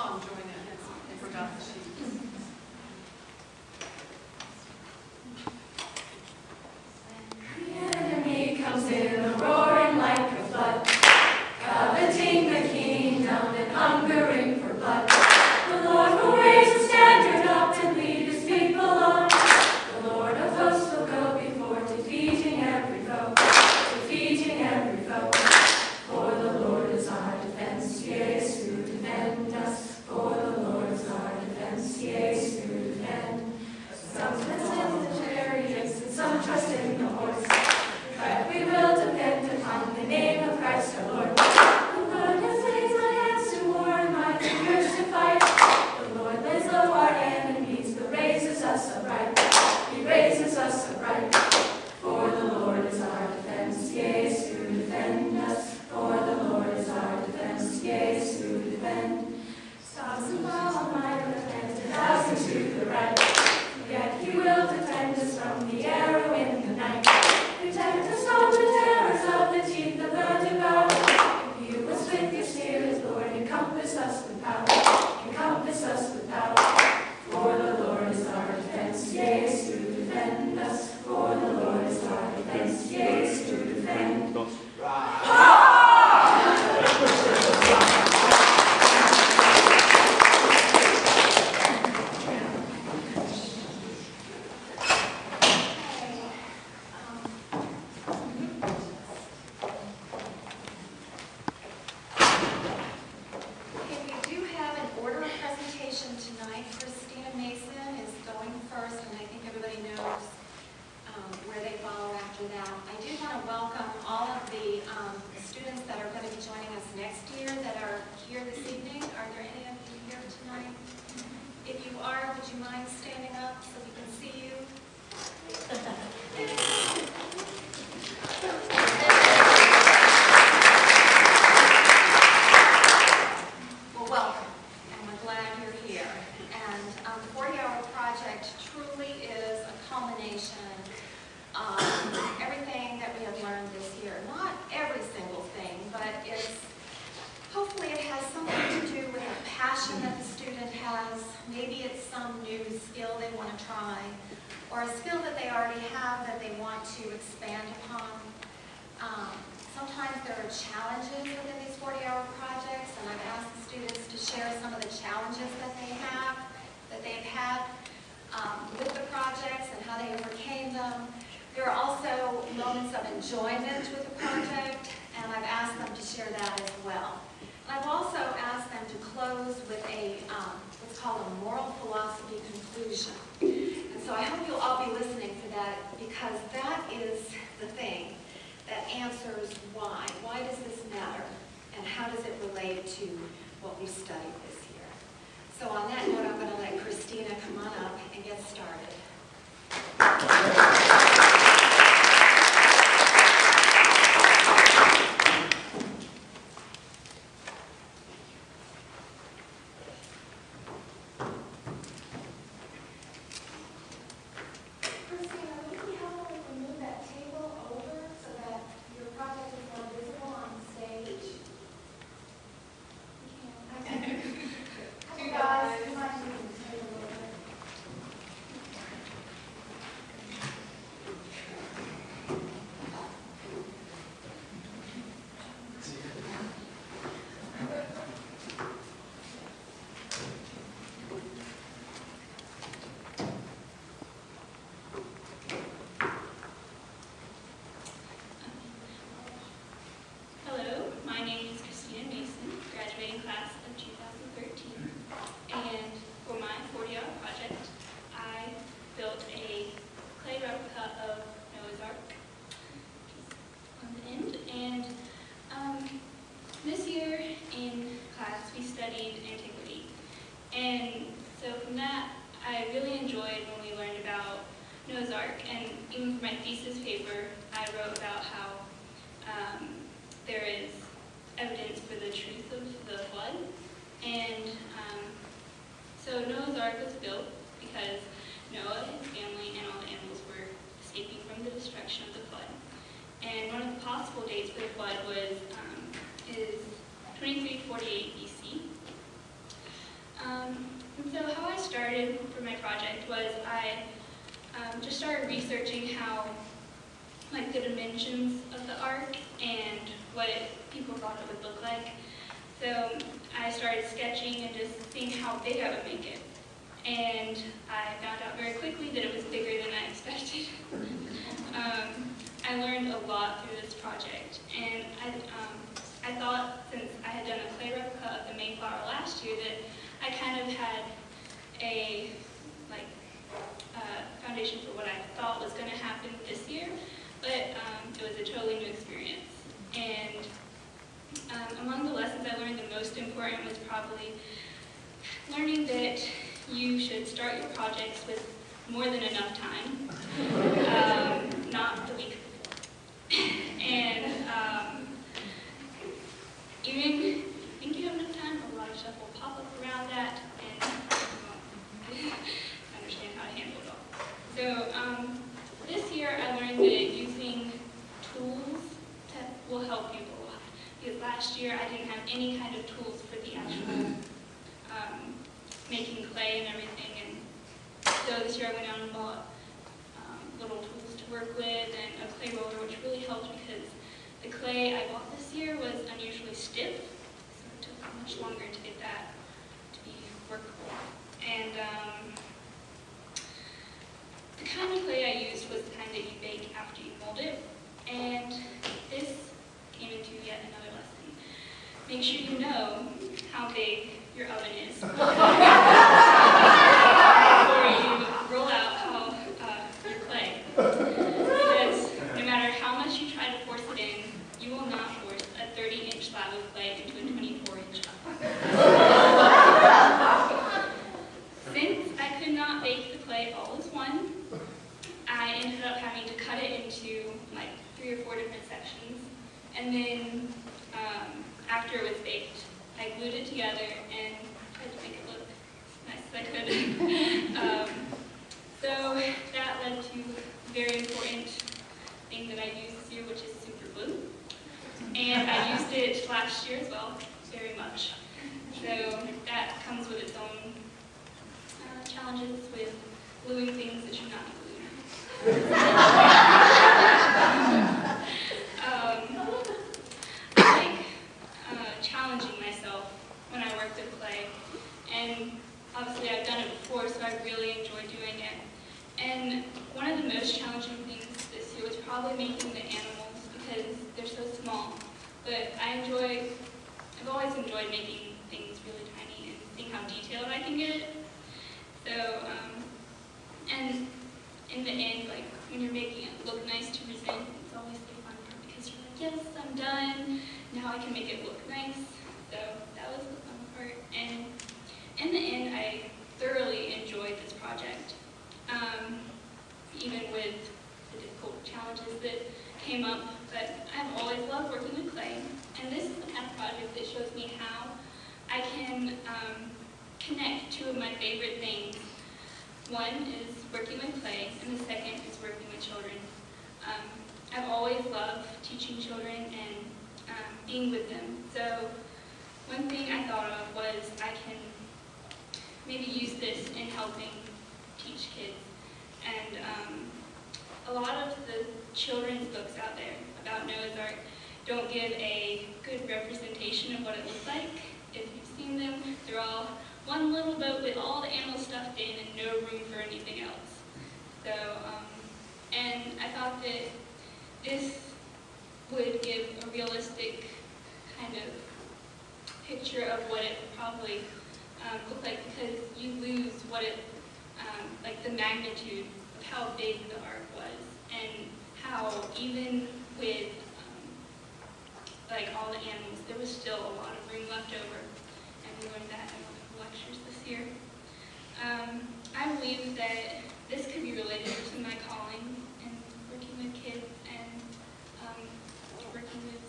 song join in. I forgot the sheet. The enemy comes in a roaring like a flood, coveting the kingdom and hungering for blood. The Lord will raise a standard up and lead his people on. The Lord of hosts will go before, defeating every foe, defeating every foe. For the Lord is our defense, yes, who defend us. For the Lord is our defense, yes, who defend. Some trust in the chariots and some trust in the horse, but we will depend upon the name of Christ our Lord. The Lord has raised my hands to war and my fingers to fight. The Lord lays low our enemies, but raises us upright. He raises us upright. For the Lord is our defense, yes, who defend us. For the Lord is our defense, yes, who defend. Thousand miles on my left hand, 1,000 to the right. Yet he will defend us from the arrow in the night. Protect us from the terrors of the teeth of the devourer. You us with your spirit, Lord, encompass us with power. Encompass us with power. For the Lord is our defense, yes, who defend us. For the Lord is our defense, yes, who defend. Tonight, Christina Mason is going first, and I think everybody knows where they follow after that. I do want to welcome all of the students that are going to be joining us next year that are here this evening. Are there any of you here tonight? If you are, would you mind standing up so we can see you? Well, welcome. We're glad you're here. And the 40-hour project truly is a culmination of everything that we have learned this year. Not every single thing, but hopefully it has something to do with a passion that the student has. Maybe it's some new skill they want to try, or a skill that they already have that they want to expand upon. Sometimes there are challenges within these 40-hour projects, and I've asked the students to share some of the challenges that they've had with the projects and how they overcame them. There are also moments of enjoyment with the project, and I've asked them to share that as well. And I've also asked them to close with a what's called a moral philosophy conclusion. And so I hope you'll all be listening for that, because that is the thing that answers why. Why does this matter? And how does it relate to what we studied this year? So on that note, I'm going to let Christina come on up and get started. Hello, my name is Christina Mason, graduating class of 2013, and for my 40-hour project, I built a clay replica of Noah's Ark on the end, and this year in class we studied antiquity, and so from that I really enjoyed when we learned about Noah's Ark, and even for my thesis paper I wrote about how there is evidence for the truth of the flood. And so Noah's Ark was built because Noah, his family, and all the animals were escaping from the destruction of the flood. And one of the possible dates for the flood is 2348 BC. And so how I started for my project was I just started researching how, like, the dimensions of the ark and what people thought it would look like. So I started sketching and just seeing how big I would make it. And I found out very quickly that it was bigger than I expected. I learned a lot through this project, and I thought, since I had done a clay replica of the Mayflower last year, that I kind of had a foundation for what I thought was going to happen this year, but it was a totally new experience. And among the lessons I learned, the most important was probably learning that you should start your projects with more than enough time, not the week before. And even if you think you have enough time, a lot of stuff will pop up around that, and you won't understand how to handle it all. So this year I learned that using tools will help you a lot. Because last year I didn't have any kind of tools for the actual making clay and everything, and so this year I went out and bought little tools to work with and a clay roller, which really helped because the clay I bought this year was unusually stiff, so it took much longer to get that to be workable. And the kind of clay I used was the kind that you bake after you mold it, and this came into yet another lesson. Make sure you know how big your oven is before you roll out your clay. Because no matter how much you try to force it in, you will not force a 30-inch slab of clay into a 24-inch oven. Since I could not bake the clay all as one, I ended up having to cut it into like 3 or 4 different sections, and then after it was baked, I glued it together and tried to make it look as nice as I could. So that led to a very important thing that I used this year, which is super glue. And I used it last year as well, very much. So that comes with its own challenges with gluing things that should not be glued. Challenging myself when I work with clay, and obviously I've done it before, so I really enjoy doing it. And one of the most challenging things this year was probably making the animals, because they're so small. But I've always enjoyed making things really tiny and seeing how detailed I can get it. So, and in the end, like when you're making it look nice to present, it's always the fun part, because you're like, yes, I'm done. Now I can make it look nice. So that was the fun part. And in the end, I thoroughly enjoyed this project, even with the difficult challenges that came up. But I've always loved working with clay, and this is the kind of project that shows me how I can connect 2 of my favorite things. One is working with clay, and the second is working with children. I've always loved teaching children and being with them. So one thing I thought of was I can maybe use this in helping teach kids. And a lot of the children's books out there about Noah's Ark don't give a good representation of what it looks like. If you've seen them, they're all one little boat with all the animals stuffed in and no room for anything else. So, and I thought that this would give a realistic kind of picture of what it would probably look like, because you lose what it, like the magnitude of how big the ark was, and how even with like all the animals, there was still a lot of room left over, and we learned that in one of the lectures this year. I believe that this could be related to my calling and working with kids and working with